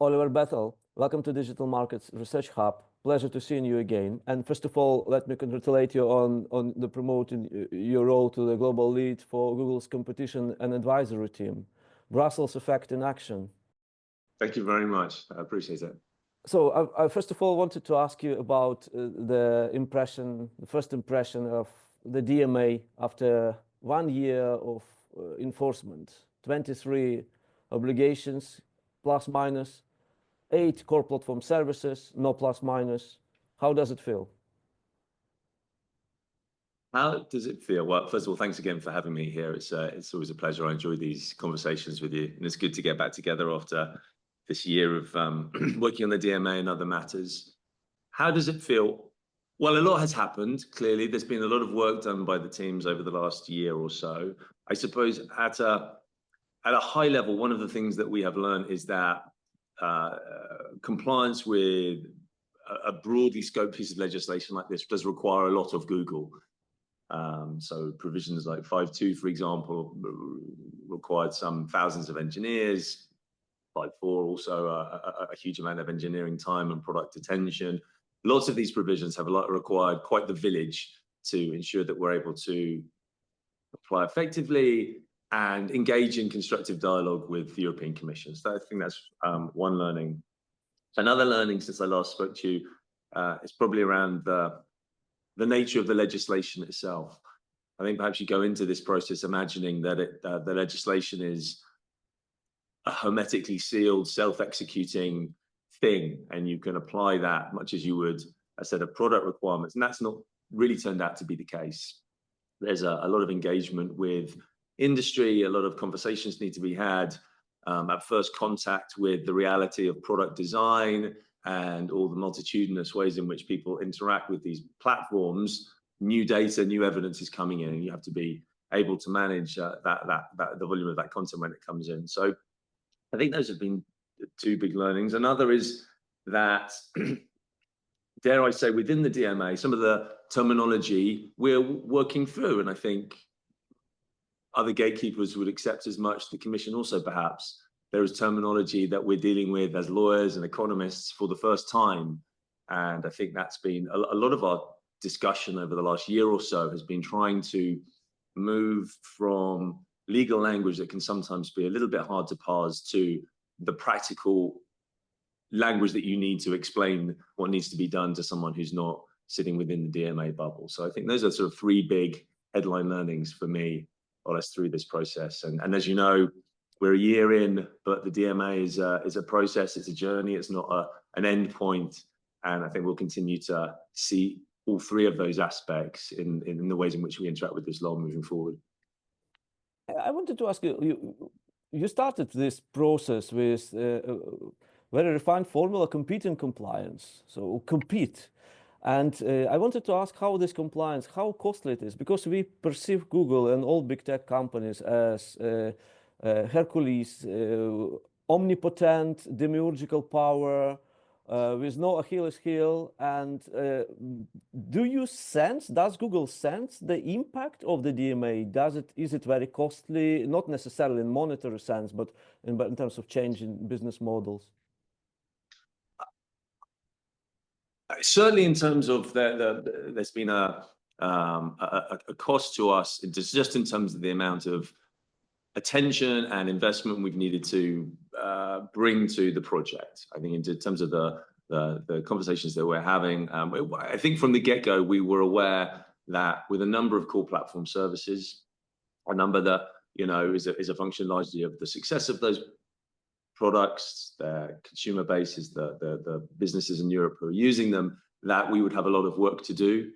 Oliver Bethell, welcome to Digital Markets Research Hub. Pleasure to see you again. And first of all, let me congratulate you on the promoting your role to the global lead for Google's competition and advisory team. Brussels effect in action. Thank you very much. I appreciate it. So I first of all wanted to ask you about the first impression of the DMA after 1 year of enforcement, 23 obligations, plus minus, 8 core platform services, no plus minus. How does it feel? How does it feel? Well, first of all, thanks again for having me here. It's always a pleasure. I enjoy these conversations with you, and it's good to get back together after this year of working on the DMA and other matters. How does it feel? Well, a lot has happened. Clearly, there's been a lot of work done by the teams over the last year or so. I suppose at a high level, one of the things that we have learned is that compliance with a broadly scoped piece of legislation like this does require a lot of Google. So provisions like 5.2, for example, required some thousands of engineers. 5.4 also a huge amount of engineering time and product attention. Lots of these provisions have required quite the village to ensure that we're able to apply effectively and engage in constructive dialogue with the European Commission. So I think that's one learning. Another learning since I last spoke to you is probably around the nature of the legislation itself. I think perhaps you go into this process imagining that the legislation is a hermetically sealed, self-executing thing, and you can apply that much as you would a set of product requirements. And that's not really turned out to be the case. There's a lot of engagement with industry, a lot of conversations need to be had at first contact with the reality of product design and all the multitudinous ways in which people interact with these platforms. New data, new evidence is coming in, and you have to be able to manage the volume of that content when it comes in. So I think those have been two big learnings. Another is that, dare I say, within the DMA, some of the terminology we're working through, and I think other gatekeepers would accept as much, the Commission also perhaps. There is terminology that we're dealing with as lawyers and economists for the first time. And I think that's been a lot of our discussion over the last year or so has been trying to move from legal language that can sometimes be a little bit hard to parse to the practical language that you need to explain what needs to be done to someone who's not sitting within the DMA bubble. So I think those are sort of three big headline learnings for me or us through this process. And as you know, we're a year in, but the DMA is a process, it's a journey, it's not an end point. And I think we'll continue to see all three of those aspects in the ways in which we interact with this law moving forward. I wanted to ask you, you started this process with very refined formula, compete and compliance, so compete. And I wanted to ask how this compliance, how costly it is, because we perceive Google and all big tech companies as Hercules, omnipotent, demiurgical power, with no Achilles heel. And does Google sense the impact of the DMA? Is it very costly, not necessarily in monetary sense, but in terms of change in business models? Certainly in terms of there's been a cost to us, just in terms of the amount of attention and investment we've needed to bring to the project. I think in terms of the conversations that we're having, I think from the get-go, we were aware that with a number of core platform services, a number that, you know, is a function largely of the success of those products, the consumer bases, the businesses in Europe who are using them, that we would have a lot of work to do.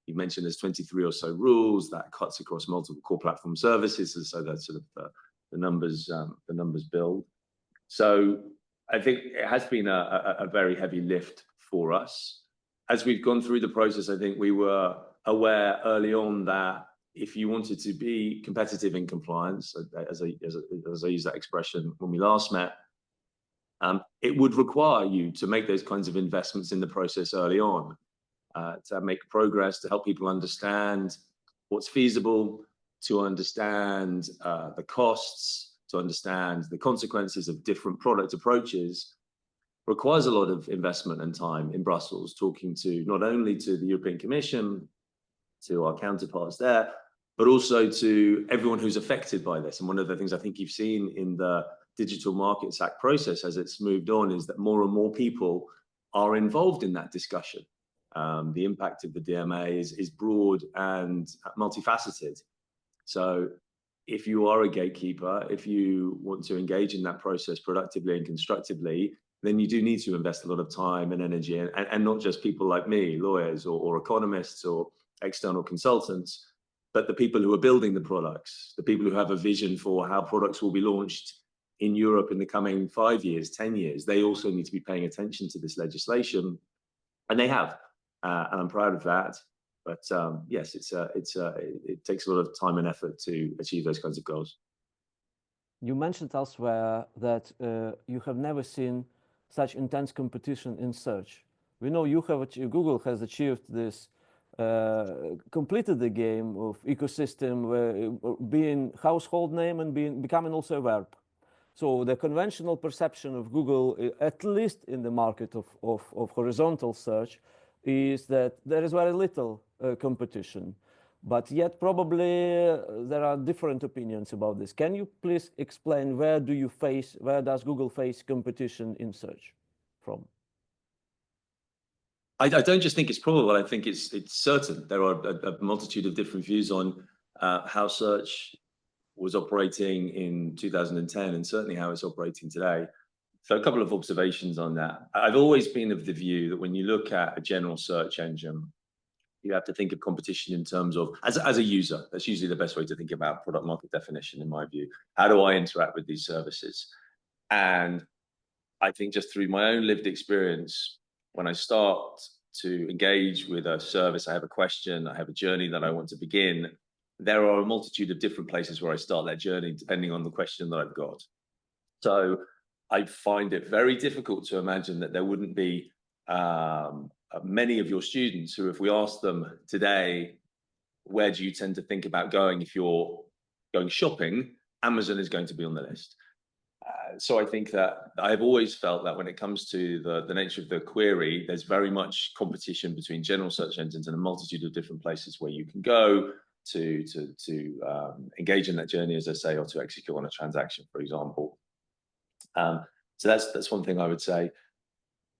You mentioned there's 23 or so rules that cuts across multiple core platform services, and so that's sort of the numbers build. So I think it has been a very heavy lift for us. As we've gone through the process, I think we were aware early on that if you wanted to be competitive in compliance, as I use that expression when we last met, it would require you to make those kinds of investments in the process early on, to make progress, to help people understand what's feasible, to understand the costs, to understand the consequences of different product approaches. requires a lot of investment and time in Brussels, talking to not only to the European Commission, to our counterparts there, but also to everyone who's affected by this. And one of the things I think you've seen in the Digital Markets Act process as it's moved on is that more and more people are involved in that discussion. The impact of the DMA is broad and multifaceted. So if you are a gatekeeper, if you want to engage in that process productively and constructively, then you do need to invest a lot of time and energy, and not just people like me, lawyers or economists or external consultants, but the people who are building the products, the people who have a vision for how products will be launched in Europe in the coming 5 years, 10 years. They also need to be paying attention to this legislation, and they have, and I'm proud of that. But yes, it takes a lot of time and effort to achieve those kinds of goals. You mentioned elsewhere that you have never seen such intense competition in search. We know you have Google has achieved this, completed the game of ecosystem, being household name and becoming also a verb. So the conventional perception of Google, at least in the market of horizontal search, is that there is very little competition. But yet probably there are different opinions about this. Can you please explain where does Google face competition in search from? I don't just think it's probable, I think it's certain. There are a multitude of different views on how search was operating in 2010 and certainly how it's operating today. So a couple of observations on that. I've always been of the view that when you look at a general search engine, you have to think of competition in terms of, as a user, that's usually the best way to think about product market definition, in my view. How do I interact with these services? And I think just through my own lived experience, when I start to engage with a service, I have a question, I have a journey that I want to begin, there are a multitude of different places where I start that journey, depending on the question that I've got. So I find it very difficult to imagine that there wouldn't be many of your students who, if we ask them today, where do you tend to think about going if you're going shopping, Amazon is going to be on the list. So I think that I've always felt that when it comes to the nature of the query, there's very much competition between general search engines and a multitude of different places where you can go to engage in that journey, as I say, or to execute on a transaction, for example. So that's one thing I would say.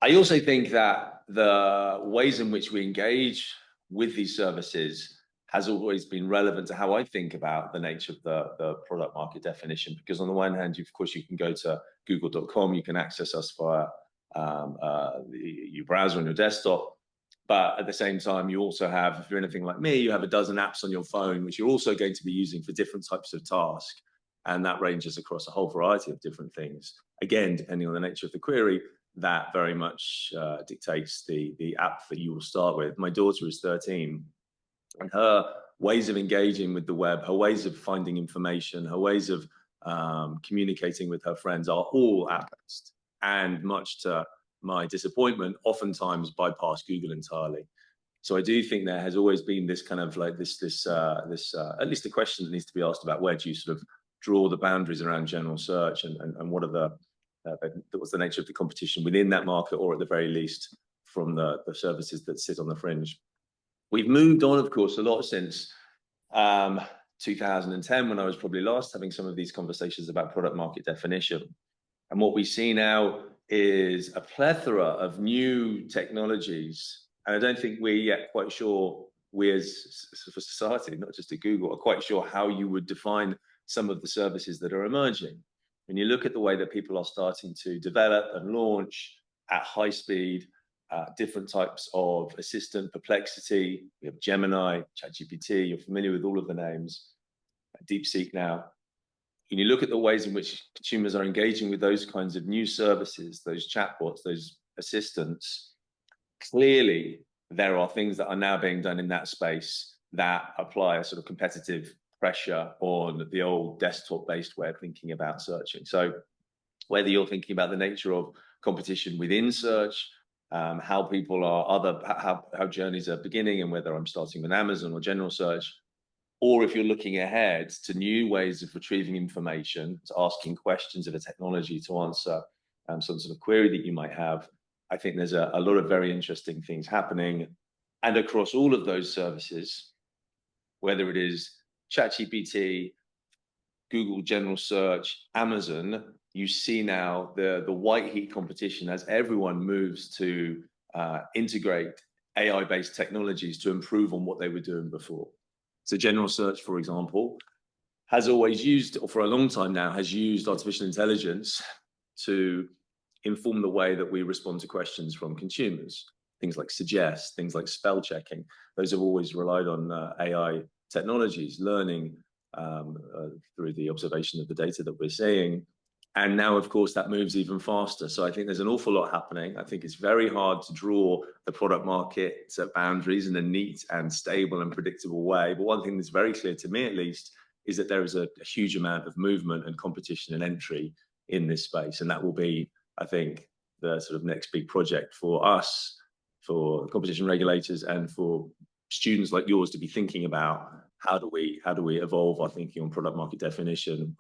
I also think that the ways in which we engage with these services has always been relevant to how I think about the nature of the product market definition. Because on the one hand, of course, you can go to google.com, you can access us via your browser on your desktop. But at the same time, you also have, if you're anything like me, you have a dozen apps on your phone, which you're also going to be using for different types of tasks. And that ranges across a whole variety of different things. Again, depending on the nature of the query, that very much dictates the app that you will start with. My daughter is 13, and her ways of engaging with the web, her ways of finding information, her ways of communicating with her friends are all app-based. And much to my disappointment, oftentimes bypass Google entirely. So I do think there has always been this kind of like this at least a question that needs to be asked about where do you sort of draw the boundaries around general search, and what are what's the nature of the competition within that market, or at the very least from the services that sit on the fringe. We've moved on, of course, a lot since 2010, when I was probably last having some of these conversations about product market definition. And what we see now is a plethora of new technologies. And I don't think we're yet quite sure, we as a society, not just at Google, are quite sure how you would define some of the services that are emerging. When you look at the way that people are starting to develop and launch at high speed, different types of assistant, Perplexity, we have Gemini, ChatGPT, you're familiar with all of the names, DeepSeek now. When you look at the ways in which consumers are engaging with those kinds of new services, those chatbots, those assistants, clearly there are things that are now being done in that space that apply a sort of competitive pressure on the old desktop-based way of thinking about searching. So whether you're thinking about the nature of competition within search, how people are how journeys are beginning, and whether I'm starting with Amazon or general search, or if you're looking ahead to new ways of retrieving information, to asking questions of a technology to answer some sort of query that you might have. I think there's a lot of very interesting things happening. And across all of those services, whether it is ChatGPT, Google General Search, Amazon, you see now the white heat competition as everyone moves to integrate AI-based technologies to improve on what they were doing before. So General Search, for example, has always used, or for a long time now, has used artificial intelligence to inform the way that we respond to questions from consumers. Things like suggest, things like spell checking. Those have always relied on AI technologies, learning through the observation of the data that we're seeing. And now, of course, that moves even faster. So I think there's an awful lot happening. I think it's very hard to draw the product market boundaries in a neat and stable and predictable way. But one thing that's very clear to me, at least, is that there is a huge amount of movement and competition and entry in this space. And that will be, I think, the sort of next big project for us, for competition regulators, and for students like yours to be thinking about how do we evolve our thinking on product market definition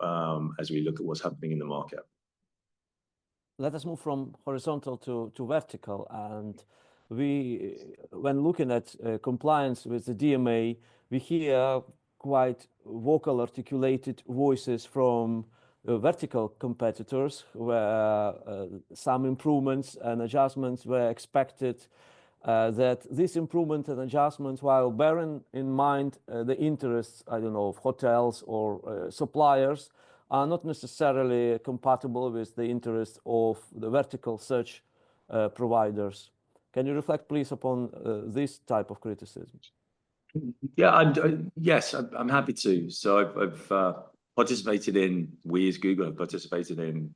as we look at what's happening in the market. Let us move from horizontal to vertical. And when looking at compliance with the DMA, we hear quite vocal, articulated voices from vertical competitors, where some improvements and adjustments were expected, that these improvements and adjustments, while bearing in mind the interests, I don't know, of hotels or suppliers, are not necessarily compatible with the interests of the vertical search providers. Can you reflect, please, upon this type of criticism? Yeah, yes, I'm happy to. So I've participated in, we as Google have participated in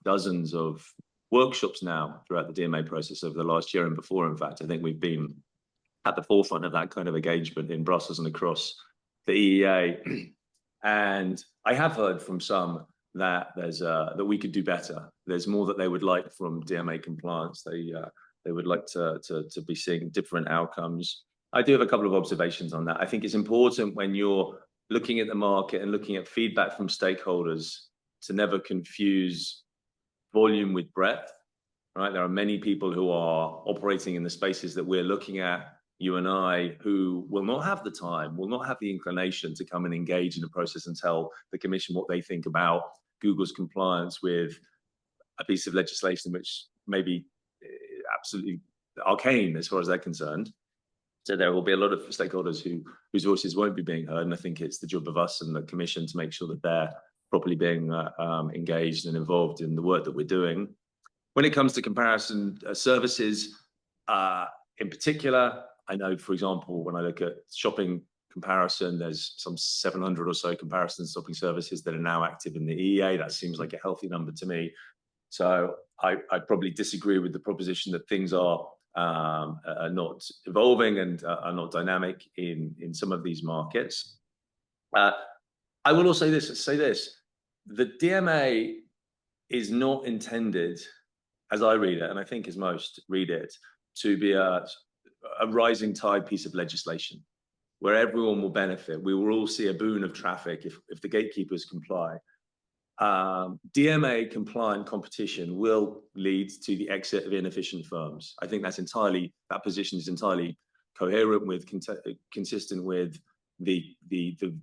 dozens of workshops now throughout the DMA process over the last year and before. In fact, I think we've been at the forefront of that kind of engagement in Brussels and across the EEA. And I have heard from some that that we could do better. There's more that they would like from DMA compliance. They would like to be seeing different outcomes. I do have a couple of observations on that. I think it's important when you're looking at the market and looking at feedback from stakeholders to never confuse volume with breadth, right? There are many people who are operating in the spaces that we're looking at, you and I, who will not have the time, will not have the inclination to come and engage in a process and tell the Commission what they think about Google's compliance with a piece of legislation which may be absolutely arcane as far as they're concerned. So there will be a lot of stakeholders whose voices won't be being heard. And I think it's the job of us and the Commission to make sure that they're properly being engaged and involved in the work that we're doing. When it comes to comparison services, in particular, I know, for example, when I look at shopping comparison, there's some 700 or so comparison shopping services that are now active in the EEA. That seems like a healthy number to me. So I probably disagree with the proposition that things are not evolving and are not dynamic in some of these markets. I will also say this, the DMA is not intended, as I read it, and I think as most read it, to be a rising tide piece of legislation where everyone will benefit. We will all see a boon of traffic if the gatekeepers comply. DMA compliant competition will lead to the exit of inefficient firms. I think that position is entirely coherent with, consistent with the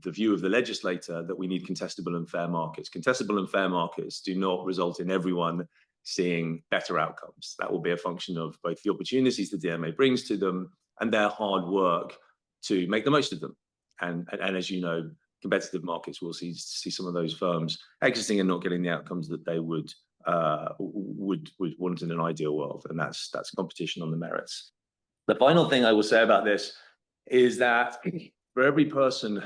view of the legislator that we need contestable and fair markets. Contestable and fair markets do not result in everyone seeing better outcomes. That will be a function of both the opportunities the DMA brings to them and their hard work to make the most of them. And as you know, competitive markets will see some of those firms exiting and not getting the outcomes that they would want in an ideal world. And that's competition on the merits. The final thing I will say about this is that for every person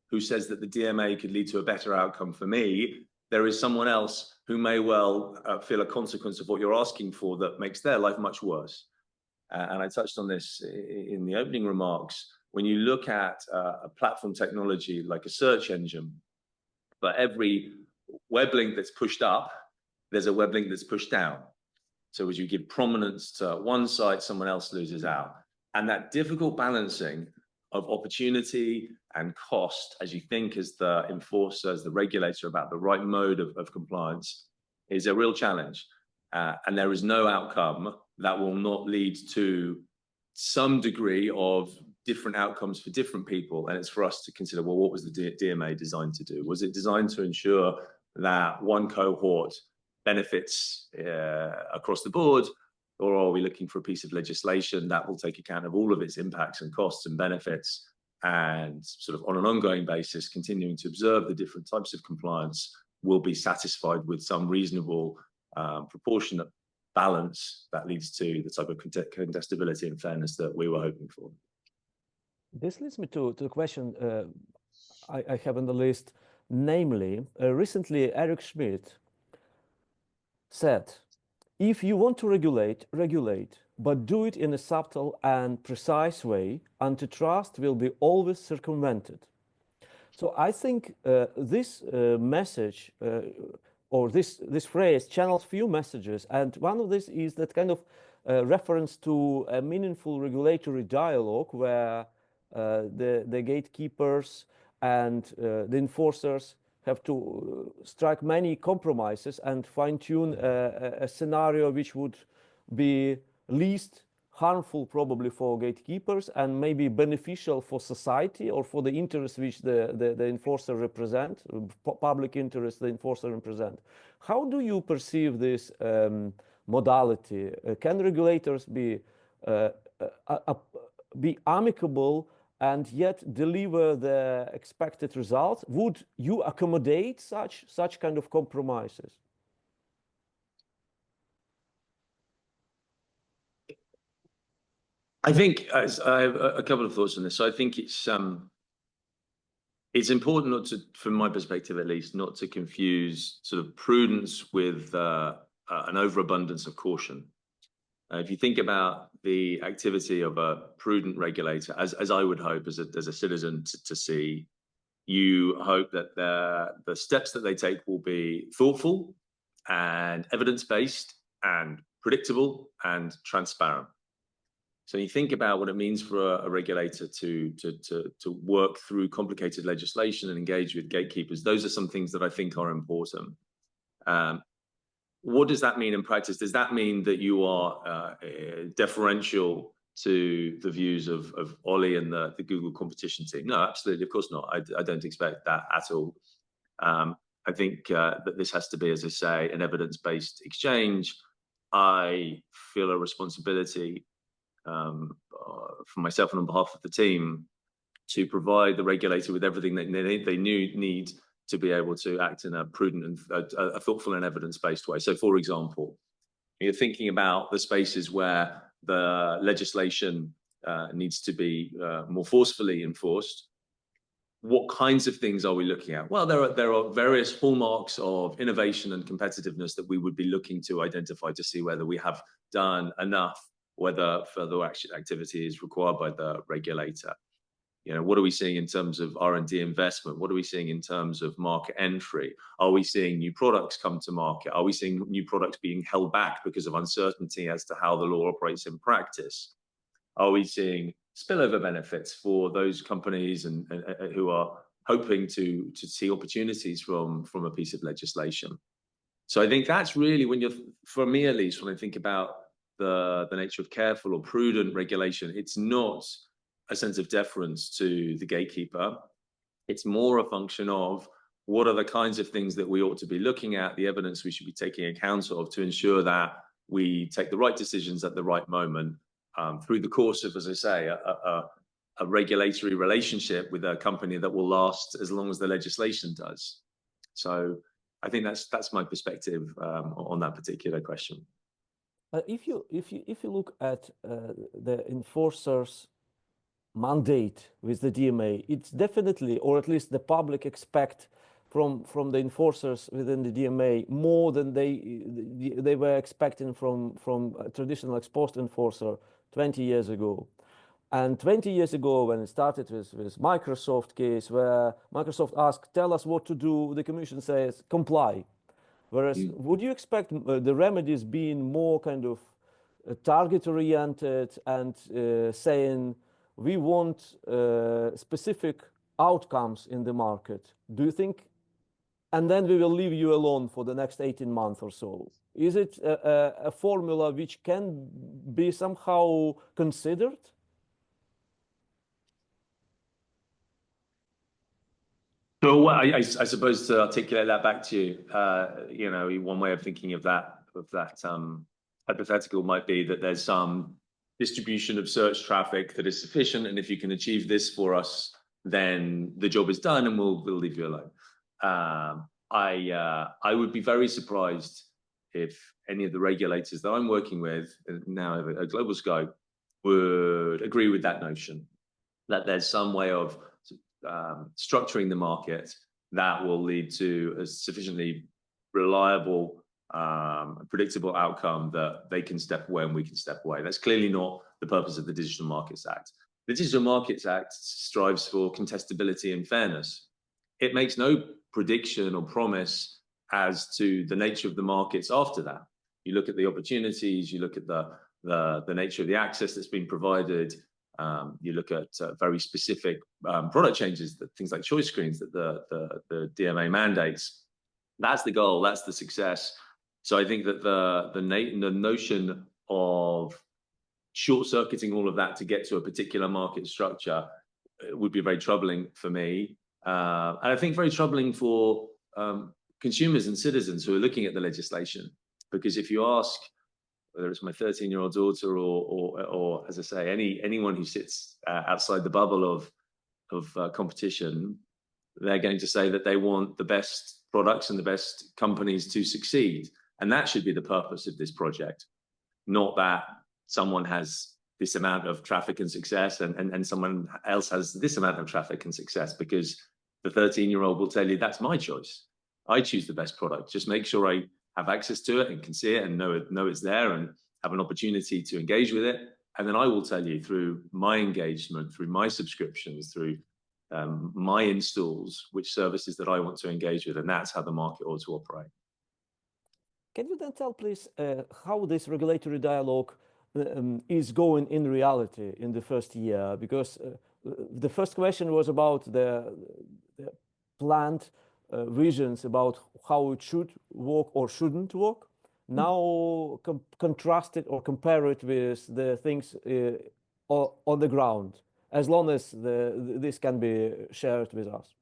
who says that the DMA could lead to a better outcome for me, there is someone else who may well feel a consequence of what you're asking for that makes their life much worse. And I touched on this in the opening remarks. When you look at a platform technology like a search engine, for every web link that's pushed up, there's a web link that's pushed down. So as you give prominence to one site, someone else loses out. And that difficult balancing of opportunity and cost, as you think as the enforcer, as the regulator, about the right mode of compliance, is a real challenge. and there is no outcome that will not lead to some degree of different outcomes for different people. And it's for us to consider, well, what was the DMA designed to do? Was it designed to ensure that one cohort benefits across the board, or are we looking for a piece of legislation that will take account of all of its impacts and costs and benefits, and sort of on an ongoing basis, continuing to observe the different types of compliance will be satisfied with some reasonable proportionate balance that leads to the type of contestability and fairness that we were hoping for. This leads me to the question I have on the list, namely, recently Eric Schmidt said, if you want to regulate, regulate, but do it in a subtle and precise way, antitrust will be always circumvented. So I think this message or this phrase channels few messages, and one of this is that kind of reference to a meaningful regulatory dialogue where the gatekeepers and the enforcers have to strike many compromises and fine-tune a scenario which would be least harmful probably for gatekeepers and maybe beneficial for society or for the interests which the enforcer represent, public interest the enforcer represent. How do you perceive this modality? Can regulators be amicable and yet deliver the expected result? Would you accommodate such kind of compromises? I think I have a couple of thoughts on this. So I think it's important not to, from my perspective at least, not to confuse sort of prudence with an overabundance of caution. If you think about the activity of a prudent regulator, as I would hope as a citizen to see, you hope that the steps that they take will be thoughtful and evidence-based and predictable and transparent. So you think about what it means for a regulator to work through complicated legislation and engage with gatekeepers. Those are some things that I think are important. What does that mean in practice? Does that mean that you are deferential to the views of Ollie and the Google competition team? No, absolutely, of course not. I don't expect that at all. I think that this has to be, as I say, an evidence-based exchange. I feel a responsibility for myself and on behalf of the team to provide the regulator with everything that they need to be able to act in a prudent and a thoughtful and evidence-based way. So, for example, you're thinking about the spaces where the legislation needs to be more forcefully enforced. What kinds of things are we looking at? Well, there are various hallmarks of innovation and competitiveness that we would be looking to identify to see whether we have done enough, whether further activity is required by the regulator. You know, what are we seeing in terms of R&D investment? What are we seeing in terms of market entry? Are we seeing new products come to market? Are we seeing new products being held back because of uncertainty as to how the law operates in practice? Are we seeing spillover benefits for those companies and who are hoping to see opportunities from a piece of legislation? So I think that's really when you're, for me at least, when I think about the nature of careful or prudent regulation, it's not a sense of deference to the gatekeeper. It's more a function of what are the kinds of things that we ought to be looking at, the evidence we should be taking account of to ensure that we take the right decisions at the right moment through the course of, as I say, a regulatory relationship with a company that will last as long as the legislation does. So I think that's my perspective on that particular question. If you look at the enforcers' mandate with the DMA, it's definitely, or at least the public expect from the enforcers within the DMA more than they were expecting from a traditional ex post enforcer 20 years ago. And 20 years ago, when it started with Microsoft case, where Microsoft asked, tell us what to do, the commission says, comply. Whereas, would you expect the remedies being more kind of target-oriented and saying, we want specific outcomes in the market? Do you think, and then we will leave you alone for the next 18 months or so? Is it a formula which can be somehow considered? So I suppose to articulate that back to you, you know, one way of thinking of that hypothetical might be that there's some distribution of search traffic that is sufficient, and if you can achieve this for us, then the job is done, and we'll leave you alone. I would be very surprised if any of the regulators that I'm working with now have a global scope would agree with that notion that there's some way of structuring the market that will lead to a sufficiently reliable, predictable outcome that they can step away and we can step away. That's clearly not the purpose of the Digital Markets Act. The Digital Markets Act strives for contestability and fairness. It makes no prediction or promise as to the nature of the markets after that. You look at the opportunities, you look at the nature of the access that's been provided, you look at very specific product changes, things like choice screens that the DMA mandates. That's the goal, that's the success. So I think that the notion of short-circuiting all of that to get to a particular market structure would be very troubling for me. And I think very troubling for consumers and citizens who are looking at the legislation. Because if you ask, whether it's my 13-year-old daughter or as I say, anyone who sits outside the bubble of competition, they're going to say that they want the best products and the best companies to succeed. And that should be the purpose of this project, not that someone has this amount of traffic and success and someone else has this amount of traffic and success, because the 13-year-old will tell you, that's my choice. I choose the best product. Just make sure I have access to it and can see it and know it's there and have an opportunity to engage with it. And then I will tell you through my engagement, through my subscriptions, through my installs, which services that I want to engage with. And that's how the market ought to operate. Can you then tell, please, how this regulatory dialogue is going in reality in the first year? Because the first question was about the planned visions about how it should work or shouldn't work. Now contrast it or compare it with the things on the ground, as long as this can be shared with us.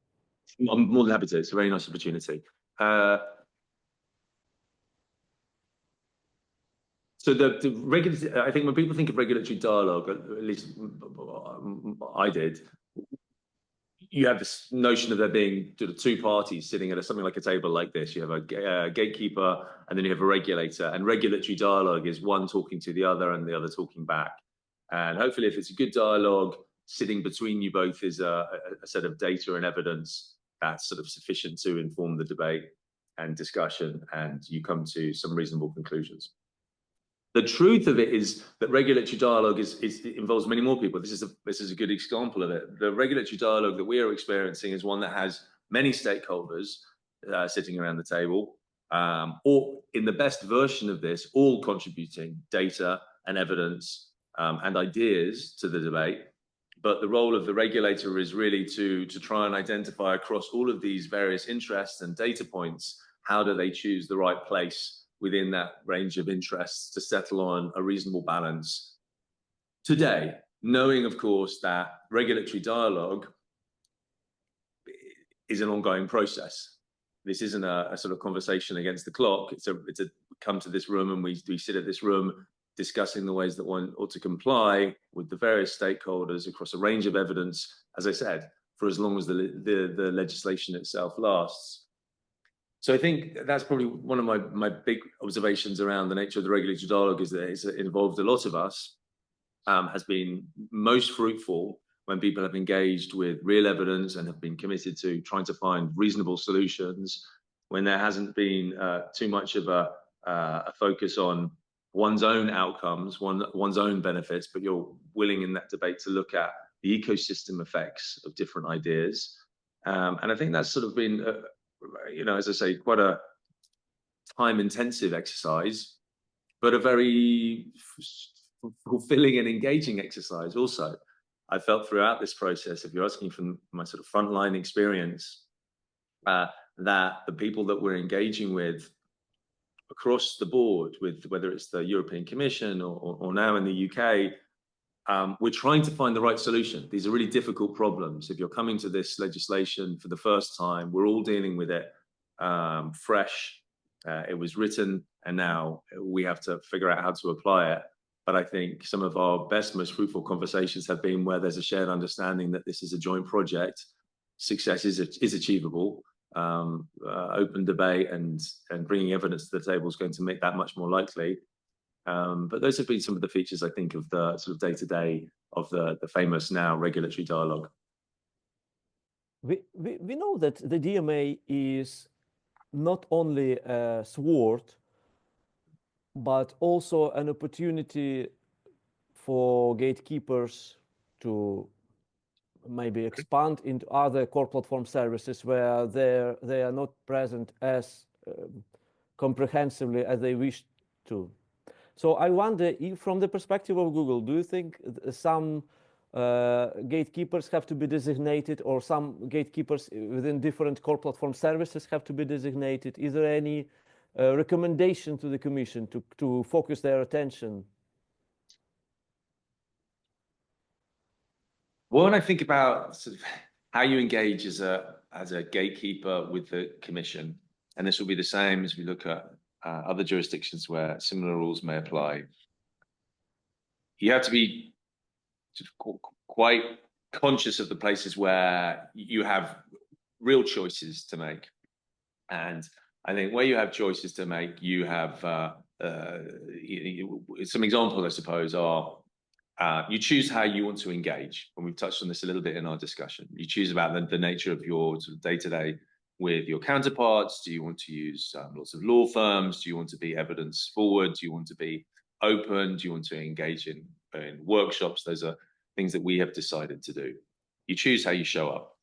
I'm more than happy to. It's a very nice opportunity. So the regulatory, I think when people think of regulatory dialogue, at least I did, you have this notion of there being two parties sitting at something like a table like this. You have a gatekeeper, and then you have a regulator. And regulatory dialogue is one talking to the other and the other talking back. And hopefully, if it's a good dialogue, sitting between you both is a set of data and evidence that's sort of sufficient to inform the debate and discussion, and you come to some reasonable conclusions. The truth of it is that regulatory dialogue involves many more people. This is a good example of it. The regulatory dialogue that we are experiencing is one that has many stakeholders sitting around the table, or in the best version of this, all contributing data and evidence and ideas to the debate. But the role of the regulator is really to try and identify across all of these various interests and data points, how do they choose the right place within that range of interests to settle on a reasonable balance today, knowing, of course, that regulatory dialogue is an ongoing process. This isn't a sort of conversation against the clock. It's a come to this room and we sit at this room discussing the ways that one ought to comply with the various stakeholders across a range of evidence, as I said, for as long as the legislation itself lasts. So I think that's probably one of my big observations around the nature of the regulatory dialogue, is that it's involved a lot of us, has been most fruitful when people have engaged with real evidence and have been committed to trying to find reasonable solutions, when there hasn't been too much of a focus on one's own outcomes, one's own benefits, but you're willing in that debate to look at the ecosystem effects of different ideas. And I think that's sort of been you know, as I say, quite a time-intensive exercise, but a very fulfilling and engaging exercise also. I felt throughout this process, if you're asking from my sort of frontline experience, that the people that we're engaging with across the board, with whether it's the European Commission or now in the UK, we're trying to find the right solution. These are really difficult problems. If you're coming to this legislation for the first time, we're all dealing with it fresh. It was written, and now we have to figure out how to apply it. But I think some of our best, most fruitful conversations have been where there's a shared understanding that this is a joint project. Success is achievable. Open debate and bringing evidence to the table is going to make that much more likely. But those have been some of the features, I think, of the sort of day-to-day of the famous now regulatory dialogue. We know that the DMA is not only a sword, but also an opportunity for gatekeepers to maybe expand into other core platform services where they are not present as comprehensively as they wish to. So I wonder, if from the perspective of Google, do you think some gatekeepers have to be designated, or some gatekeepers within different core platform services have to be designated? Is there any recommendation to the Commission to focus their attention? Well, when I think about sort of how you engage as a gatekeeper with the Commission, and this will be the same as we look at other jurisdictions where similar rules may apply, you have to be sort of quite conscious of the places where you have real choices to make. And I think where you have choices to make, you have some examples, I suppose, are you choose how you want to engage. And we've touched on this a little bit in our discussion. You choose about the nature of your sort of day-to-day with your counterparts. Do you want to use lots of law firms? Do you want to be evidence forward? Do you want to be open? Do you want to engage in workshops? Those are things that we have decided to do. You choose how you show up.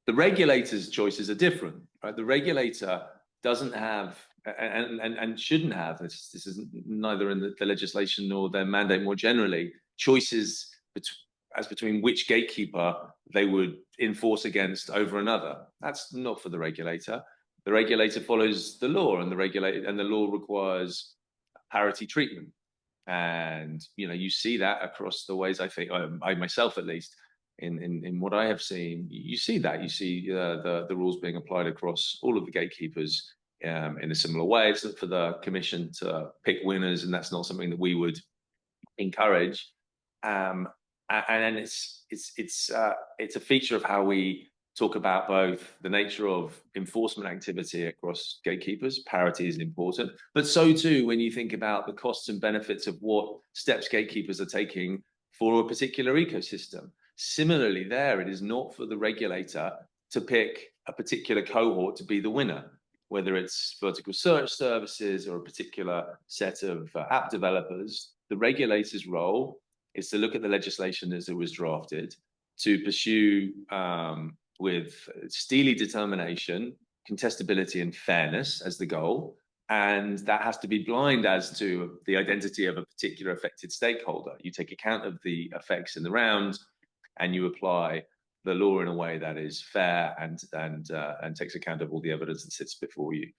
The regulator's choices are different, right? The regulator doesn't have and shouldn't have, this is neither in the legislation nor their mandate more generally, choices between which gatekeeper they would enforce against over another. That's not for the regulator. The regulator follows the law, and the law requires parity treatment. And you see that across the ways, I think, I myself at least, in what I have seen, you see that. You see the rules being applied across all of the gatekeepers in a similar way. It's not for the Commission to pick winners, and that's not something that we would encourage. And it's a feature of how we talk about both the nature of enforcement activity across gatekeepers. Parity is important, but so too when you think about the costs and benefits of what steps gatekeepers are taking for a particular ecosystem. Similarly, there, it is not for the regulator to pick a particular cohort to be the winner, whether it's vertical search services or a particular set of app developers. The regulator's role is to look at the legislation as it was drafted, to pursue with steely determination, contestability and fairness as the goal. And that has to be blind as to the identity of a particular affected stakeholder. You take account of the effects in the round, and you apply the law in a way that is fair and takes account of all the evidence that sits before you.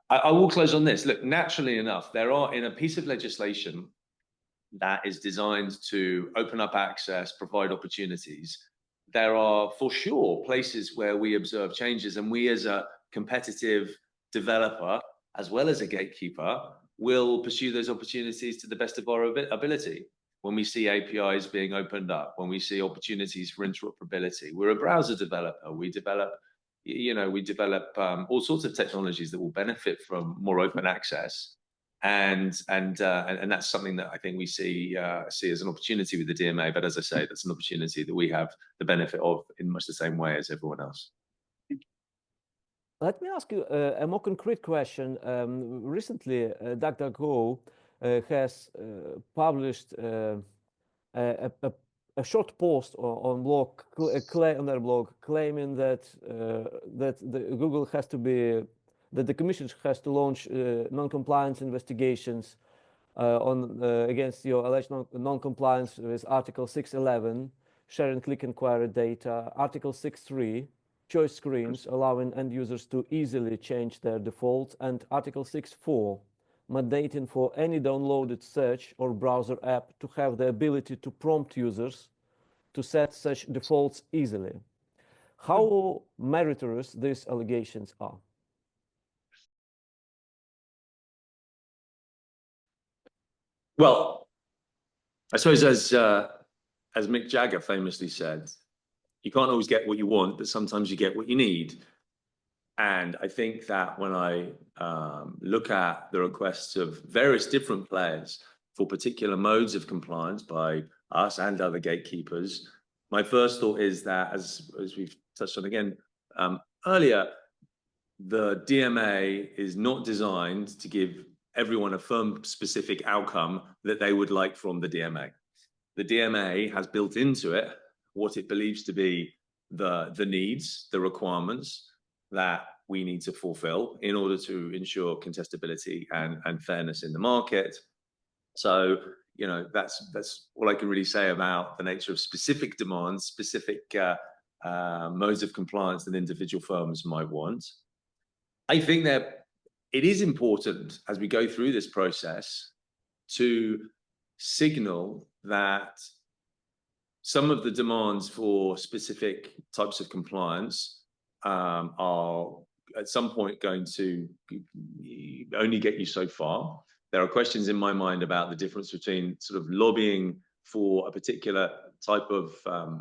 I will close on this. Look, naturally enough, there are, in a piece of legislation that is designed to open up access, provide opportunities, there are for sure places where we observe changes, and we as a competitive developer, as well as a gatekeeper, will pursue those opportunities to the best of our ability. When we see APIs being opened up, when we see opportunities for interoperability, we're a browser developer. We develop all sorts of technologies that will benefit from more open access, and that's something that I think we see as an opportunity with the DMA. But as I say, that's an opportunity that we have the benefit of in much the same way as everyone else. Let me ask you a more concrete question. Recently, DuckDuckGo has published a short post on their blog, claiming that Google has to be, that the Commission has to launch non-compliance investigations against your alleged non-compliance with Article 6.11, share and click inquiry data, Article 6.3, choice screens, allowing end users to easily change their defaults, and Article 6.4, mandating for any downloaded search or browser app to have the ability to prompt users to set such defaults easily. How meritorious these allegations are? Well, I suppose as Mick Jagger famously said, you can't always get what you want, but sometimes you get what you need. And I think that when I look at the requests of various different players for particular modes of compliance by us and other gatekeepers, my first thought is that, as we've touched on again earlier, the DMA is not designed to give everyone a firm specific outcome that they would like from the DMA. The DMA has built into it what it believes to be the needs, the requirements that we need to fulfill in order to ensure contestability and fairness in the market. So, you know, that's all I can really say about the nature of specific demands, specific modes of compliance that individual firms might want. I think that it is important as we go through this process to signal that some of the demands for specific types of compliance are at some point going to only get you so far. There are questions in my mind about the difference between sort of lobbying for a particular type of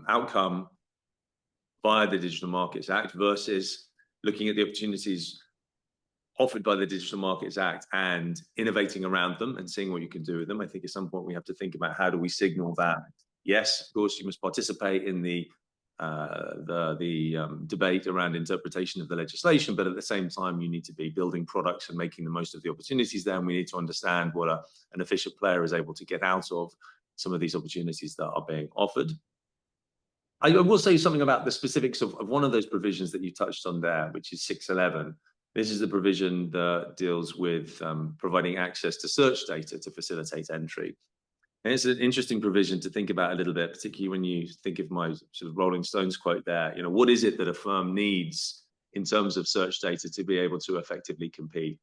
outcome via the Digital Markets Act versus looking at the opportunities offered by the Digital Markets Act and innovating around them and seeing what you can do with them. I think at some point we have to think about how do we signal that, yes, of course, you must participate in the debate around interpretation of the legislation, but at the same time, you need to be building products and making the most of the opportunities there. And we need to understand what an efficient player is able to get out of some of these opportunities that are being offered. I will say something about the specifics of one of those provisions that you touched on there, which is 611. This is the provision that deals with providing access to search data to facilitate entry. And it's an interesting provision to think about a little bit, particularly when you think of my sort of Rolling Stones quote there. You know, what is it that a firm needs in terms of search data to be able to effectively compete?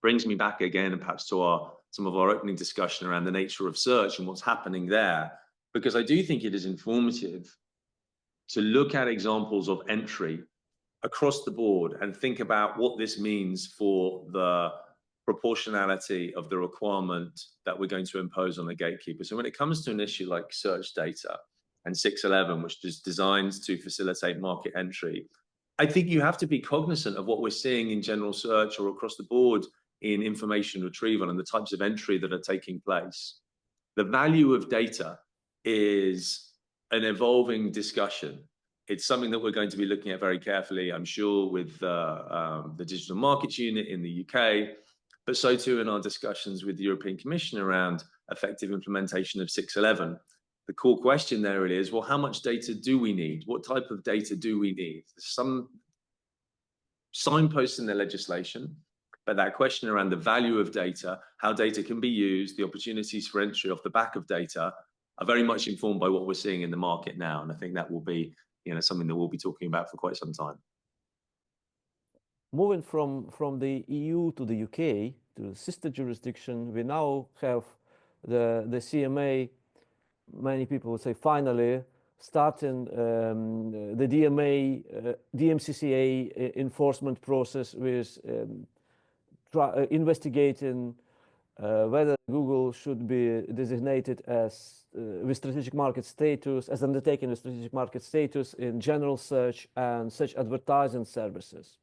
Brings me back again, and perhaps to some of our opening discussion around the nature of search and what's happening there, because I do think it is informative to look at examples of entry across the board and think about what this means for the proportionality of the requirement that we're going to impose on the gatekeeper. So when it comes to an issue like search data and 611, which is designed to facilitate market entry, I think you have to be cognizant of what we're seeing in general search or across the board in information retrieval and the types of entry that are taking place. The value of data is an evolving discussion. It's something that we're going to be looking at very carefully, I'm sure, with the Digital Markets Unit in the UK, but so too in our discussions with the European Commission around effective implementation of 611. The core question there is, well, how much data do we need? What type of data do we need? There's some signposts in the legislation, but that question around the value of data, how data can be used, the opportunities for entry off the back of data are very much informed by what we're seeing in the market now. And I think that will be, you know, something that we'll be talking about for quite some time. Moving from the EU to the UK, to the sister jurisdiction, we now have the CMA, many people would say finally, starting the DMCCA enforcement process with investigating whether Google should be designated as with strategic market status, as undertaking with strategic market status in general search and search advertising services.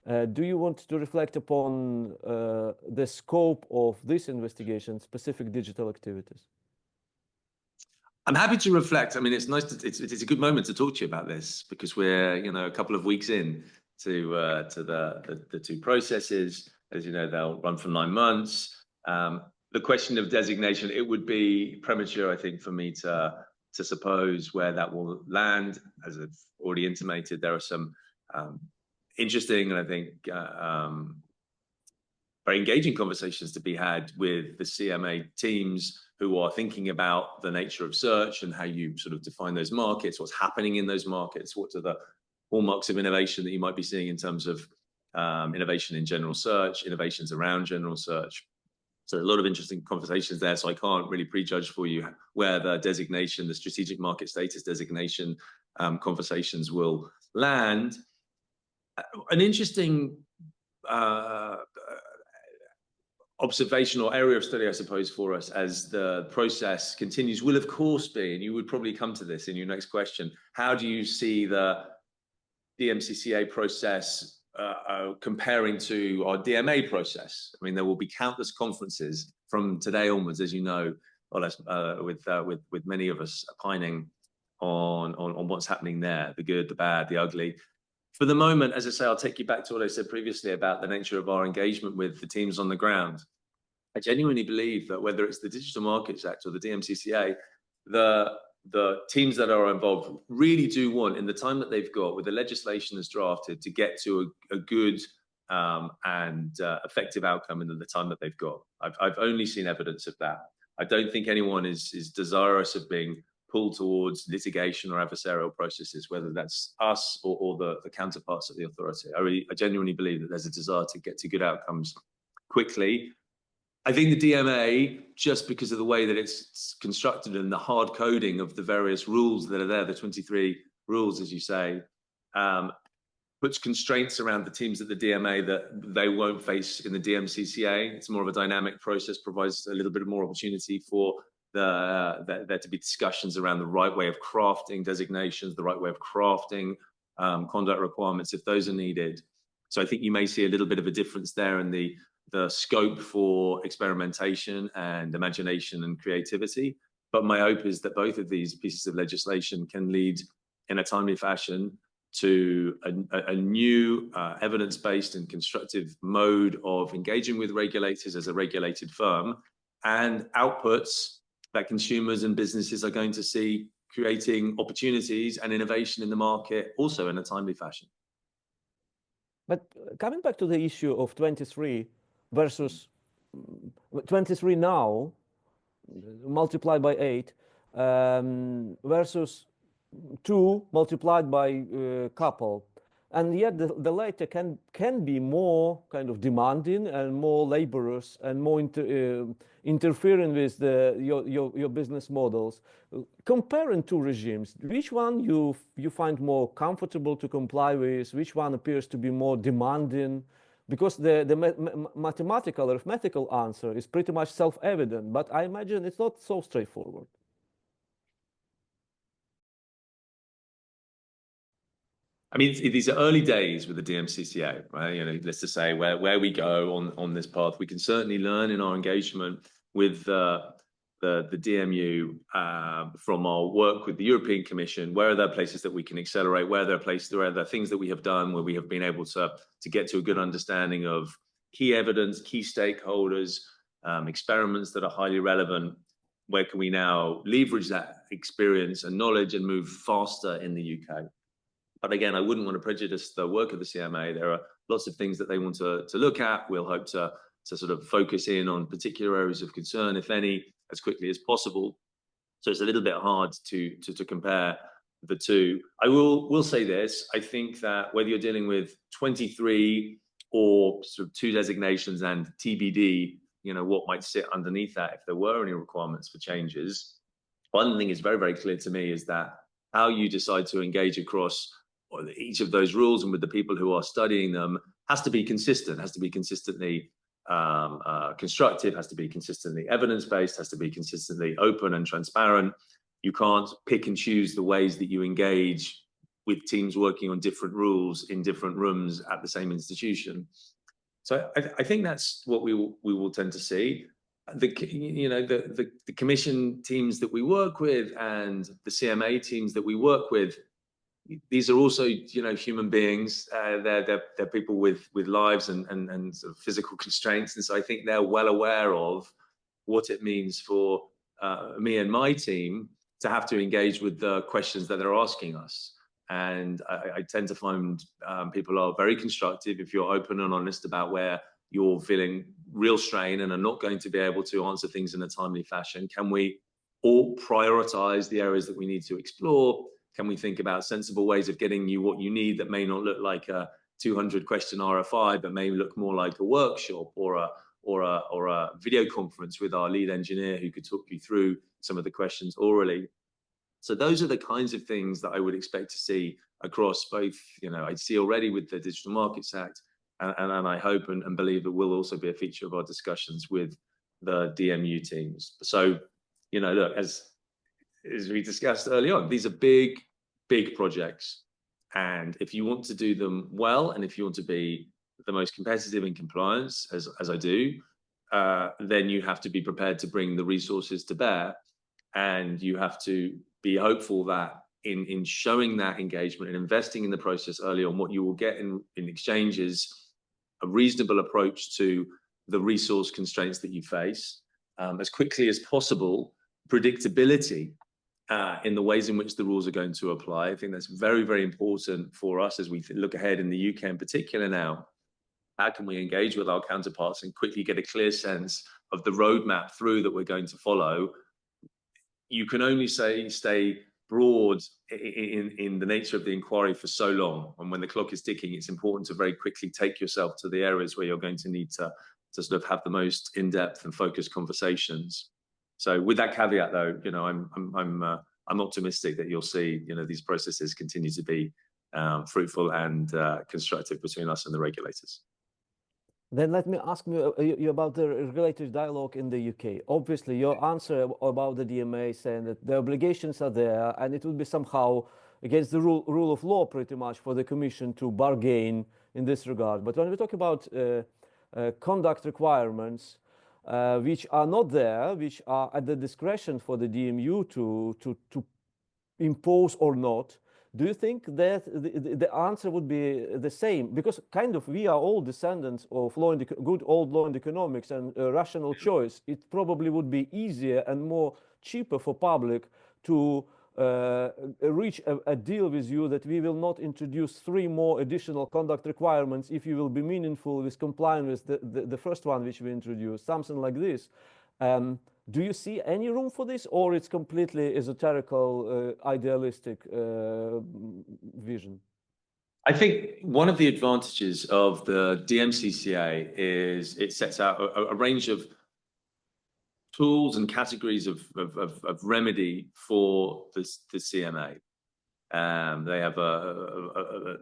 Do you want to reflect upon the scope of this investigation, specific digital activities? I'm happy to reflect. I mean, it's nice to, it's a good moment to talk to you about this because we're, you know, a couple of weeks in to the two processes. As you know, they'll run for 9 months. The question of designation, it would be premature, I think, for me to suppose where that will land. As I've already intimated, there are some interesting and I think very engaging conversations to be had with the CMA teams who are thinking about the nature of search and how you sort of define those markets, what's happening in those markets, what hallmarks of innovation that you might be seeing in terms of innovation in general search, innovations around general search. So a lot of interesting conversations there. So I can't really prejudge for you where the designation, the strategic market status designation conversations will land. An interesting observational area of study, I suppose, for us as the process continues will, of course, be, and you would probably come to this in your next question, how do you see the DMCCA process comparing to our DMA process? I mean, there will be countless conferences from today onwards, as you know, with many of us opining on what's happening there, the good, the bad, the ugly. For the moment, as I say, I'll take you back to what I said previously about the nature of our engagement with the teams on the ground. I genuinely believe that whether it's the Digital Markets Act or the DMCCA, the teams that are involved really do want, in the time that they've got with the legislation that's drafted, to get to a good and effective outcome in the time that they've got. I've only seen evidence of that. I don't think anyone is desirous of being pulled towards litigation or adversarial processes, whether that's us or the counterparts of the authority. I genuinely believe that there's a desire to get to good outcomes quickly. I think the DMA, just because of the way that it's constructed and the hard coding of the various rules that are there, the 23 rules, as you say, puts constraints around the teams at the DMA that they won't face in the DMCCA. It's more of a dynamic process, provides a little bit more opportunity for there to be discussions around the right way of crafting designations, the right way of crafting conduct requirements if those are needed. So I think you may see a little bit of a difference there in the scope for experimentation and imagination and creativity. But my hope is that both of these pieces of legislation can lead in a timely fashion to a new evidence-based and constructive mode of engaging with regulators as a regulated firm, and outputs that consumers and businesses are going to see, creating opportunities and innovation in the market also in a timely fashion. But coming back to the issue of 23 versus 23 now, multiplied by 8, versus 2 multiplied by couple. And yet the latter can be more kind of demanding and more laborious and more interfering with your business models. Comparing two regimes, which one you find more comfortable to comply with? Which one appears to be more demanding? Because the mathematical, arithmetical answer is pretty much self-evident, but I imagine it's not so straightforward. I mean, these are early days with the DMCCA, right? You know, let's just say where we go on this path, we can certainly learn in our engagement with the DMU from our work with the European Commission. Where are there places that we can accelerate? Where are there things that we have done where we have been able to get to a good understanding of key evidence, key stakeholders, experiments that are highly relevant? Where can we now leverage that experience and knowledge and move faster in the UK? But again, I wouldn't want to prejudice the work of the CMA. There are lots of things that they want to look at. We'll hope to sort of focus in on particular areas of concern, if any, as quickly as possible. So it's a little bit hard to compare the two. I will say this. I think that whether you're dealing with 23 or sort of 2 designations and TBD, you know, what might sit underneath that if there were any requirements for changes, one thing is very, very clear to me is that how you decide to engage across each of those rules and with the people who are studying them has to be consistent, has to be consistently constructive, has to be consistently evidence-based, has to be consistently open and transparent. You can't pick and choose the ways that you engage with teams working on different rules in different rooms at the same institution. So I think that's what we will tend to see. The commission teams that we work with and the CMA teams that we work with, these are also, you know, human beings. They're people with lives and sort of physical constraints, and so I think they're well aware of what it means for me and my team to have to engage with the questions that they're asking us. And I tend to find people are very constructive if you're open and honest about where you're feeling real strain and are not going to be able to answer things in a timely fashion. Can we all prioritize the areas that we need to explore? Can we think about sensible ways of getting you what you need that may not look like a 200 question RFI, but may look more like a workshop or a video conference with our lead engineer who could talk you through some of the questions orally. So those are the kinds of things that I would expect to see across both, I see already with the Digital Markets Act, and I hope and believe it will also be a feature of our discussions with the DMU teams. So, look, as we discussed early on, these are big projects. And if you want to do them well, and if you want to be the most competitive in compliance, as I do, then you have to be prepared to bring the resources to bear. And you have to be hopeful that in showing that engagement and investing in the process early on, what you will get in exchange is a reasonable approach to the resource constraints that you face, as quickly as possible, predictability in the ways in which the rules are going to apply. I think that's very, very important for us as we look ahead in the UK in particular now. How can we engage with our counterparts and quickly get a clear sense of the roadmap through that we're going to follow? You can only stay broad in the nature of the inquiry for so long. And when the clock is ticking, it's important to very quickly take yourself to the areas where you're going to need to sort of have the most in-depth and focused conversations. So with that caveat, though, I'm optimistic that you'll see, these processes continue to be fruitful and constructive between us and the regulators. Then let me ask you about the regulatory dialogue in the UK. Obviously, your answer about the DMA saying that the obligations are there and it would be somehow against the rule of law pretty much for the Commission to bargain in this regard. But when we talk about conduct requirements, which are not there, which are at the discretion for the DMU to impose or not, do you think that the answer would be the same? Because kind of we are all descendants of good old law and economics and rational choice. It probably would be easier and more cheaper for public to reach a deal with you that we will not introduce 3 more additional conduct requirements if you will be meaningful with complying with the first one which we introduced, something like this. Do you see any room for this, or it's completely esoterical, idealistic vision? I think one of the advantages of the DMCCA is it sets out a range of tools and categories of remedy for the CMA. They have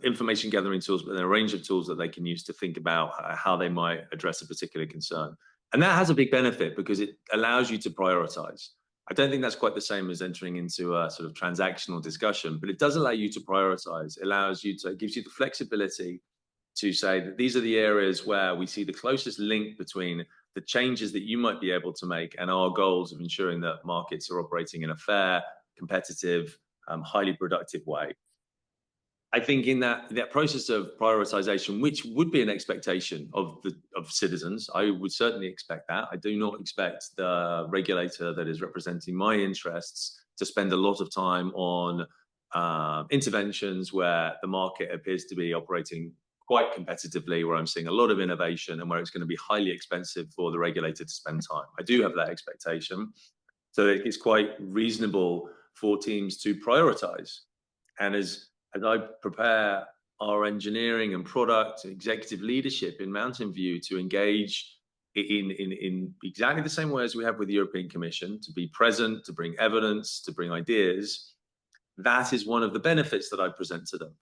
information gathering tools, but there are a range of tools that they can use to think about how they might address a particular concern. And that has a big benefit because it allows you to prioritize. I don't think that's quite the same as entering into a sort of transactional discussion, but it does allow you to prioritize. It gives you the flexibility to say that these are the areas where we see the closest link between the changes that you might be able to make and our goals of ensuring that markets are operating in a fair, competitive, highly productive way. I think in that process of prioritization, which would be an expectation of citizens, I would certainly expect that. I do not expect the regulator that is representing my interests to spend a lot of time on interventions where the market appears to be operating quite competitively, where I'm seeing a lot of innovation and where it's going to be highly expensive for the regulator to spend time. I do have that expectation. So it's quite reasonable for teams to prioritize. And as I prepare our engineering and product and executive leadership in Mountain View to engage in exactly the same way as we have with the European Commission, to be present, to bring evidence, to bring ideas, that is one of the benefits that I present to them.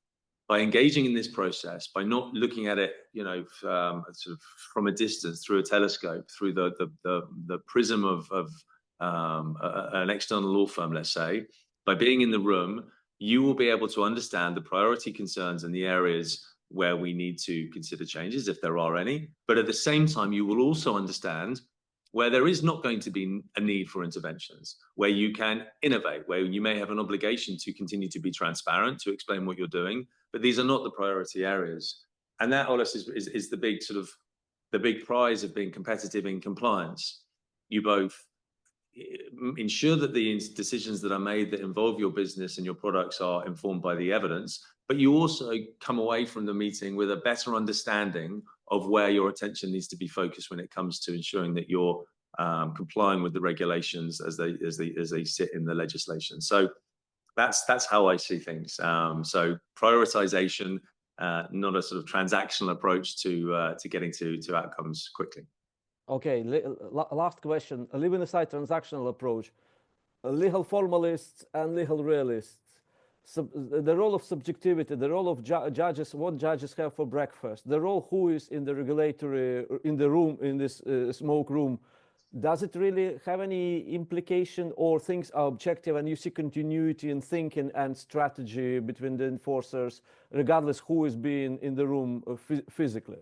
By engaging in this process, by not looking at it, sort of from a distance, through a telescope, through the prism of an external law firm, let's say, by being in the room, you will be able to understand the priority concerns and the areas where we need to consider changes, if there are any. But at the same time, you will also understand where there is not going to be a need for interventions, where you can innovate, where you may have an obligation to continue to be transparent, to explain what you're doing, but these are not the priority areas. And that, Olis, is the big sort of the big prize of being competitive in compliance. You both ensure that the decisions that are made that involve your business and your products are informed by the evidence, but you also come away from the meeting with a better understanding of where your attention needs to be focused when it comes to ensuring that you're complying with the regulations as they sit in the legislation. So That's how I see things. So prioritization, not a sort of transactional approach to getting to outcomes quickly. Okay, last question. Leaving aside transactional approach, legal formalists and legal realists, the role of subjectivity, the role of judges, what judges have for breakfast, the role who is in the regulatory, in the room, in this smoke room, does it really have any implication, or things are objective and you see continuity in thinking and strategy between the enforcers, regardless who is being in the room physically?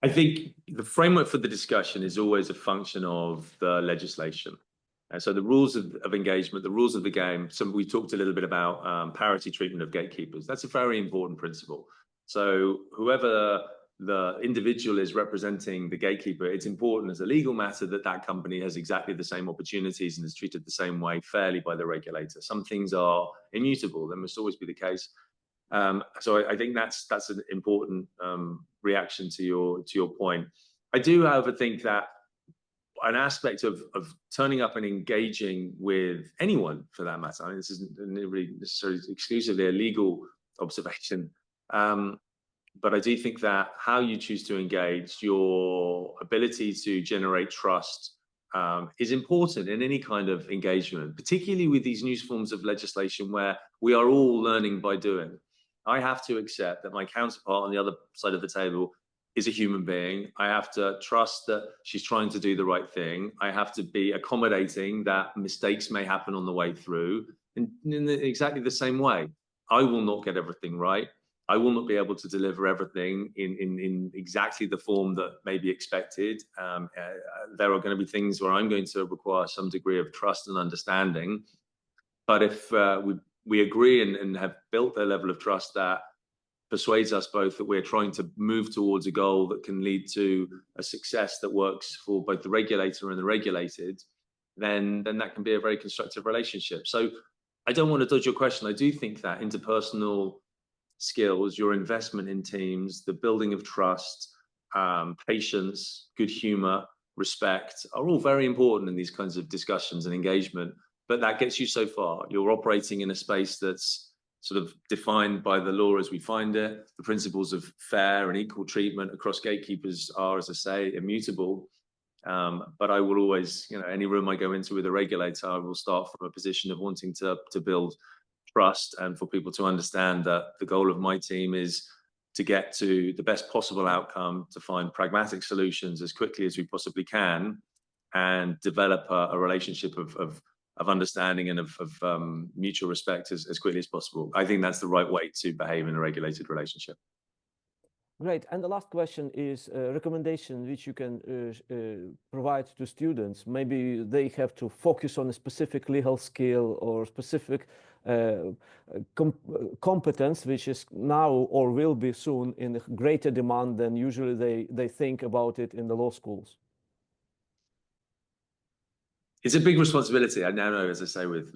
I think the framework for the discussion is always a function of the legislation. And so the rules of engagement, the rules of the game, we talked a little bit about parity treatment of gatekeepers. That's a very important principle. So whoever the individual is representing the gatekeeper, it's important as a legal matter that that company has exactly the same opportunities and is treated the same way fairly by the regulator. Some things are immutable. That must always be the case. So I think that's an important reaction to your point. I do, however, think that an aspect of turning up and engaging with anyone, for that matter, I mean, this isn't really necessarily exclusively a legal observation, but I do think that how you choose to engage, your ability to generate trust, is important in any kind of engagement, particularly with these new forms of legislation where we are all learning by doing. I have to accept that my counterpart on the other side of the table is a human being. I have to trust that she's trying to do the right thing. I have to be accommodating that mistakes may happen on the way through. And in exactly the same way, I will not get everything right. I will not be able to deliver everything in exactly the form that may be expected. There are going to be things where I'm going to require some degree of trust and understanding. But if we agree and have built a level of trust that persuades us both that we're trying to move towards a goal that can lead to a success that works for both the regulator and the regulated, then that can be a very constructive relationship. So I don't want to dodge your question. I do think that interpersonal skills, your investment in teams, the building of trust, patience, good humor, respect are all very important in these kinds of discussions and engagement. But that gets you so far. You're operating in a space that's sort of defined by the law as we find it. The principles of fair and equal treatment across gatekeepers are, as I say, immutable. But I will always, any room I go into with a regulator, I will start from a position of wanting to build trust and for people to understand that the goal of my team is to get to the best possible outcome, to find pragmatic solutions as quickly as we possibly can, and develop a relationship of understanding and of mutual respect as quickly as possible. I think that's the right way to behave in a regulated relationship. Great. And the last question is a recommendation which you can provide to students. Maybe they have to focus on a specific legal skill or specific competence, which is now or will be soon in greater demand than usually they think about it in the law schools. It's a big responsibility. I now know, as I say, with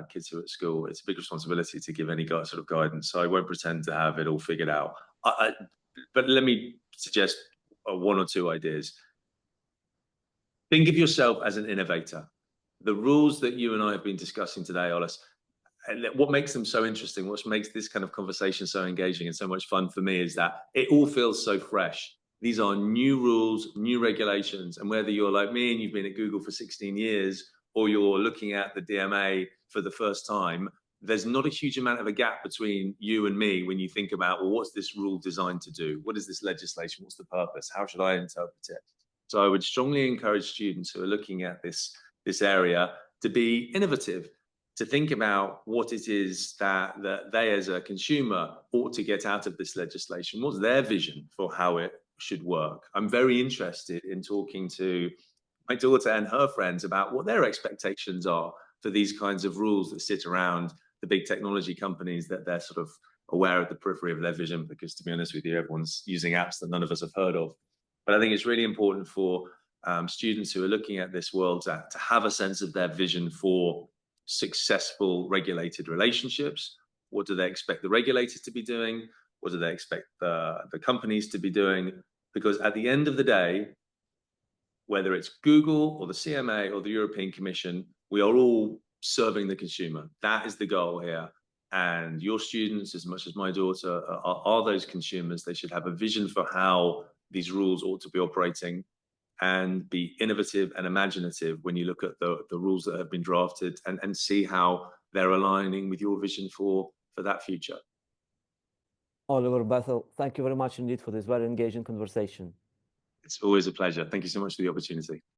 kids who are at school, it's a big responsibility to give any sort of guidance. So I won't pretend to have it all figured out. But let me suggest one or two ideas. Think of yourself as an innovator. The rules that you and I have been discussing today, Olis, what makes them so interesting, what makes this kind of conversation so engaging and so much fun for me is that it all feels so fresh. These are new rules, new regulations, and whether you're like me and you've been at Google for 16 years, or you're looking at the DMA for the first time, there's not a huge amount of a gap between you and me when you think about, well, what's this rule designed to do? What is this legislation? What's the purpose? How should I interpret it? So I would strongly encourage students who are looking at this area to be innovative, to think about what it is that they as a consumer ought to get out of this legislation. What's their vision for how it should work? I'm very interested in talking to my daughter and her friends about what their expectations are for these kinds of rules that sit around the big technology companies that they're sort of aware of the periphery of their vision, because to be honest with you, everyone's using apps that none of us have heard of. But I think it's really important for students who are looking at this world to have a sense of their vision for successful regulated relationships. What do they expect the regulators to be doing? What do they expect the companies to be doing? Because at the end of the day, whether it's Google or the CMA or the European Commission, we are all serving the consumer. That is the goal here. And your students, as much as my daughter, are those consumers. They should have a vision for how these rules ought to be operating and be innovative and imaginative when you look at the rules that have been drafted and see how they're aligning with your vision for that future. Oliver Bethell, thank you very much indeed for this very engaging conversation. It's always a pleasure. Thank you so much for the opportunity.